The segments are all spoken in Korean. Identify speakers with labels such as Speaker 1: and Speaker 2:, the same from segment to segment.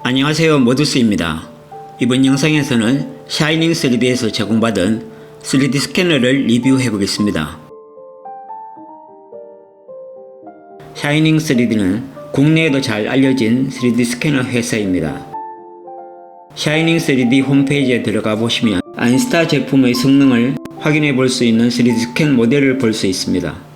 Speaker 1: 안녕하세요, 모두스입니다. 이번 영상에서는 샤이닝 3D에서 제공받은 3D 스캐너를 리뷰해 보겠습니다. 샤이닝 3D는 국내에도 잘 알려진 3D 스캐너 회사입니다. 샤이닝 3D 홈페이지에 들어가 보시면 아인스타 제품의 성능을 확인해 볼 수 있는 3D 스캔 모델을 볼 수 있습니다.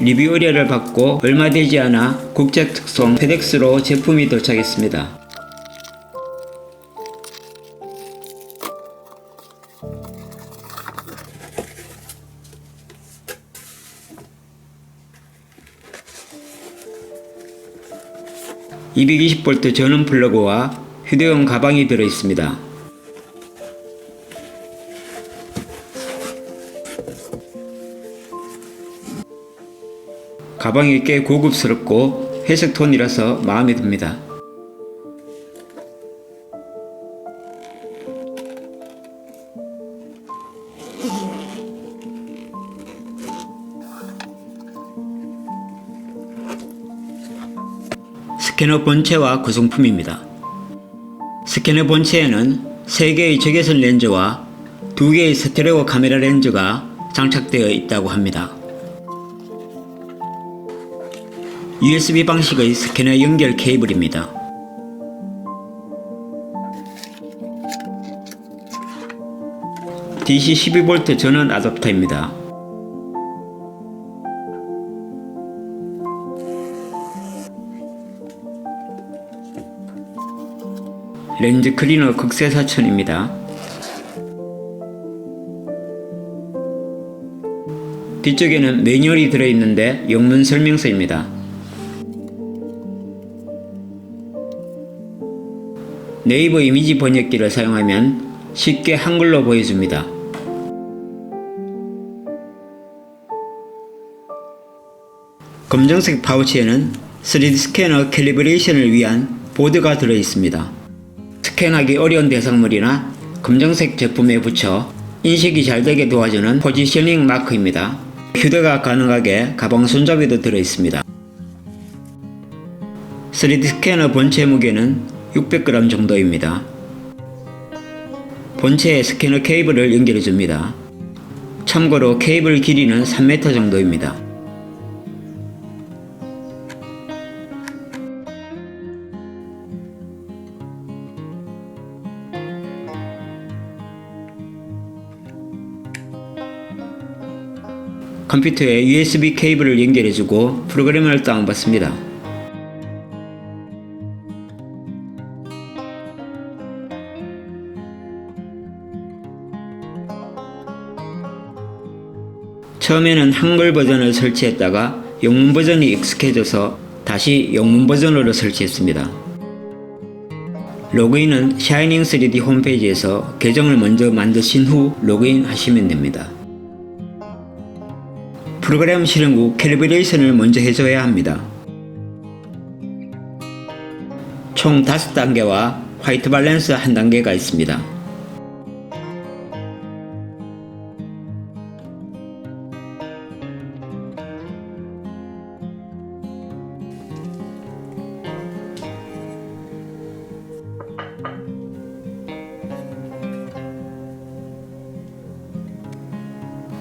Speaker 1: 리뷰 의뢰를 받고 얼마 되지 않아 국제 특송 페덱스로 제품이 도착했습니다. (220V) 전원 플러그와 휴대용 가방이 들어있습니다. 가방이 꽤 고급스럽고 회색 톤이라서 마음에 듭니다. 스캐너 본체와 구성품입니다. 스캐너 본체에는 3개의 적외선 렌즈와 2개의 스테레오 카메라 렌즈가 장착되어 있다고 합니다. USB 방식의 스캐너 연결 케이블입니다. DC 12V 전원 아답터입니다. 렌즈 클리너 극세사천입니다. 뒤쪽에는 매뉴얼이 들어있는데 영문 설명서입니다. 네이버 이미지 번역기를 사용하면 쉽게 한글로 보여줍니다. 검정색 파우치에는 3D 스캐너 캘리브레이션을 위한 보드가 들어있습니다. 스캔하기 어려운 대상물이나 검정색 제품에 붙여 인식이 잘 되게 도와주는 포지셔닝 마커입니다. 휴대가 가능하게 가방 손잡이도 들어있습니다. 3D 스캐너 본체 무게는 600g 정도입니다. 본체에 스캐너 케이블을 연결해줍니다. 참고로 케이블 길이는 3m 정도입니다. 컴퓨터에 USB 케이블을 연결해주고 프로그램을 다운받습니다. 처음에는 한글 버전을 설치했다가 영문 버전이 익숙해져서 다시 영문 버전으로 설치했습니다. 로그인은 샤이닝 3D 홈페이지에서 계정을 먼저 만드신 후 로그인 하시면 됩니다. 프로그램 실행 후 캘리브레이션을 먼저 해줘야 합니다. 총 5단계와 화이트 밸런스 1단계가 있습니다.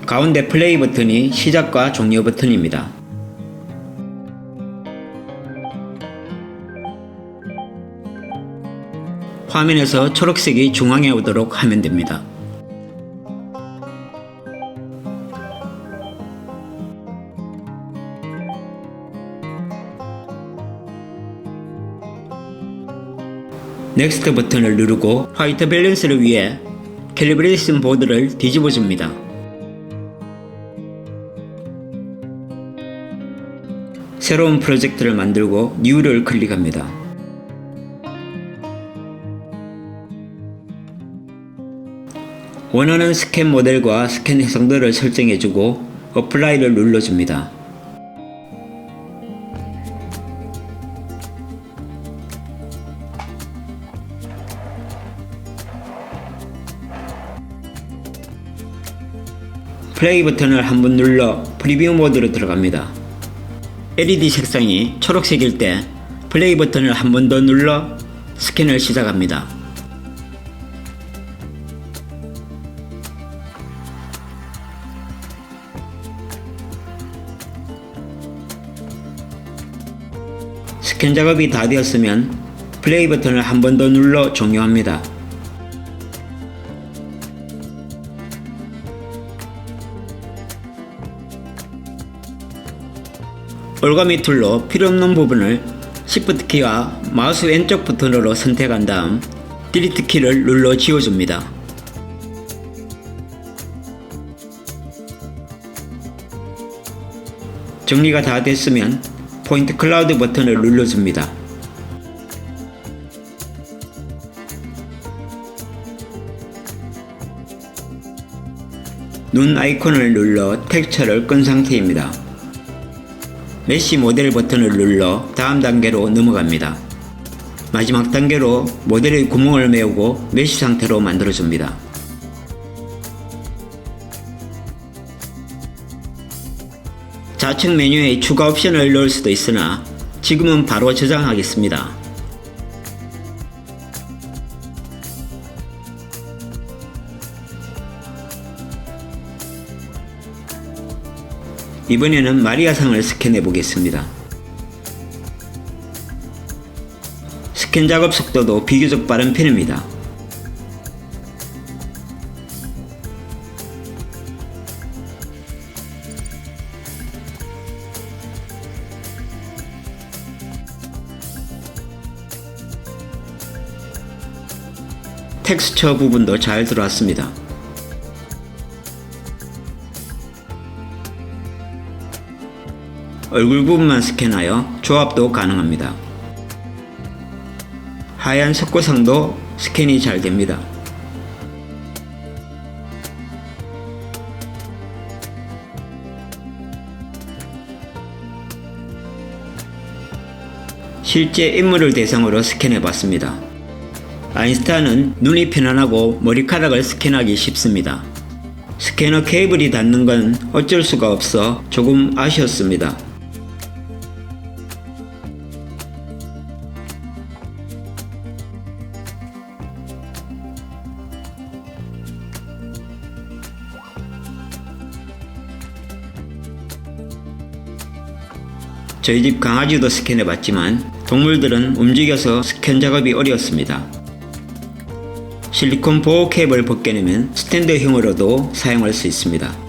Speaker 1: 가운데 플레이 버튼이 시작과 종료 버튼입니다. 화면에서 초록색이 중앙에 오도록 하면 됩니다. 넥스트 버튼을 누르고 화이트 밸런스를 위해 캘리브레이션 보드를 뒤집어 줍니다. 새로운 프로젝트를 만들고 New를 클릭합니다. 원하는 스캔 모델과 스캔 해상도를 설정해주고 어플라이를 눌러줍니다. 플레이 버튼을 한번 눌러 프리뷰 모드로 들어갑니다. LED 색상이 초록색일 때 플레이 버튼을 한 번 더 눌러 스캔을 시작합니다. 스캔 작업이 다 되었으면 플레이 버튼을 한 번 더 눌러 종료합니다. 올가미 툴로 필요없는 부분을 Shift 키와 마우스 왼쪽 버튼으로 선택한 다음 Delete 키를 눌러 지워줍니다. 정리가 다 됐으면 포인트 클라우드 버튼을 눌러줍니다. 눈 아이콘을 눌러 텍스처를 끈 상태입니다. 메쉬 모델 버튼을 눌러 다음 단계로 넘어갑니다. 마지막 단계로 모델의 구멍을 메우고 메쉬 상태로 만들어줍니다. 좌측 메뉴에 추가 옵션을 넣을 수도 있으나 지금은 바로 저장하겠습니다. 이번에는 마리아상을 스캔해 보겠습니다. 스캔 작업 속도도 비교적 빠른 편입니다. 텍스처 부분도 잘 들어왔습니다. 얼굴 부분만 스캔하여 조합도 가능합니다. 하얀 석고상도 스캔이 잘 됩니다. 실제 인물을 대상으로 스캔해 봤습니다. 아인슈타인은 눈이 편안하고 머리카락을 스캔하기 쉽습니다. 스캐너 케이블이 닿는 건 어쩔 수가 없어 조금 아쉬웠습니다. 저희 집 강아지도 스캔해봤지만 동물들은 움직여서 스캔 작업이 어려웠습니다. 실리콘 보호 캡을 벗겨내면 스탠드형으로도 사용할 수 있습니다.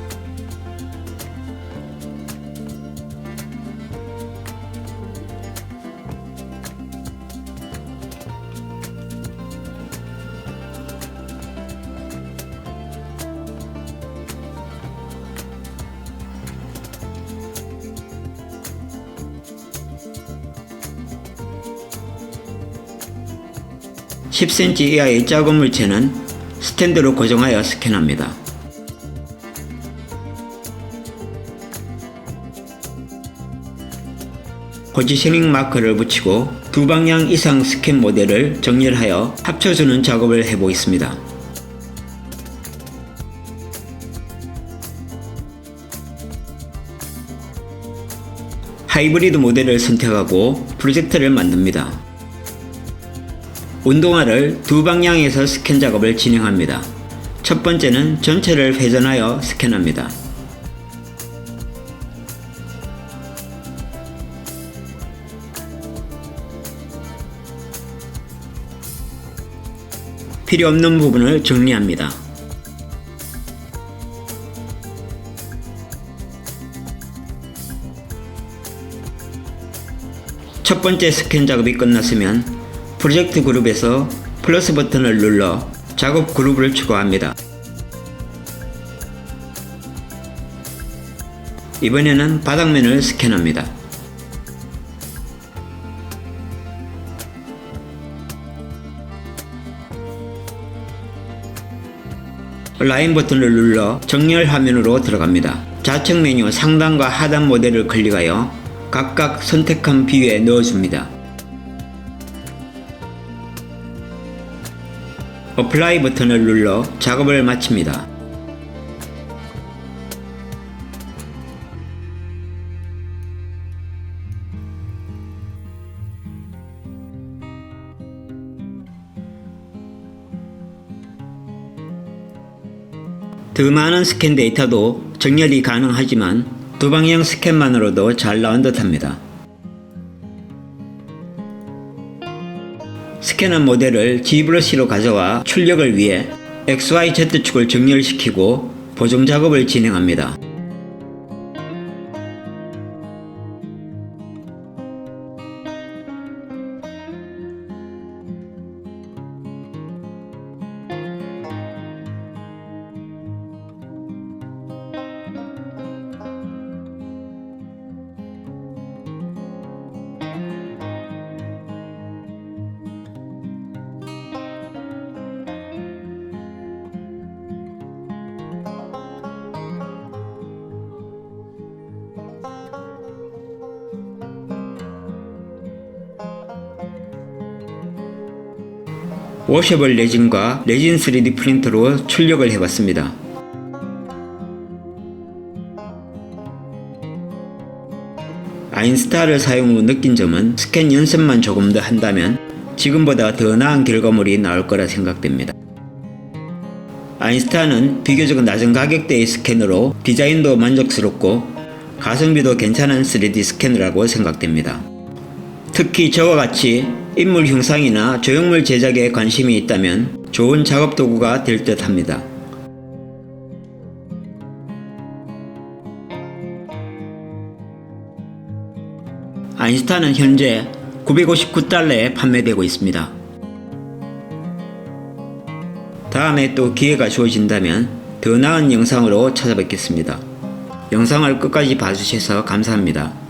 Speaker 1: (10cm) 이하의 작은 물체는 스탠드로 고정하여 스캔합니다. 포지셔닝 마커를 붙이고 두 방향 이상 스캔 모델을 정렬하여 합쳐주는 작업을 해보겠습니다. 하이브리드 모델을 선택하고 프로젝트를 만듭니다. 운동화를 두 방향에서 스캔 작업을 진행합니다. 첫 번째는 전체를 회전하여 스캔합니다. 필요 없는 부분을 정리합니다. 첫 번째 스캔 작업이 끝났으면 프로젝트 그룹에서 플러스 버튼을 눌러 작업 그룹을 추가합니다. 이번에는 바닥면을 스캔합니다. 라인 버튼을 눌러 정렬 화면으로 들어갑니다. 좌측 메뉴 상단과 하단 모델을 클릭하여 각각 선택한 뷰에 넣어줍니다. 어플라이 버튼을 눌러 작업을 마칩니다. 더 많은 스캔 데이터도 정렬이 가능하지만 두 방향 스캔만으로도 잘 나온 듯합니다. 스캔한 모델을 G브러쉬로 가져와 출력을 위해 XYZ축을 정렬시키고 보정 작업을 진행합니다. 워셔블 레진과 레진 3D 프린터로 출력을 해봤습니다. 아인스타를 사용 후 느낀 점은 스캔 연습만 조금 더 한다면 지금보다 더 나은 결과물이 나올 거라 생각됩니다. 아인스타는 비교적 낮은 가격대의 스캐너로 디자인도 만족스럽고 가성비도 괜찮은 3D 스캐너라고 생각됩니다. 특히 저와 같이 인물 형상이나 조형물 제작에 관심이 있다면 좋은 작업 도구가 될 듯 합니다. 아인스타는 현재 $959에 판매되고 있습니다. 다음에 또 기회가 주어진다면 더 나은 영상으로 찾아뵙겠습니다. 영상을 끝까지 봐주셔서 감사합니다.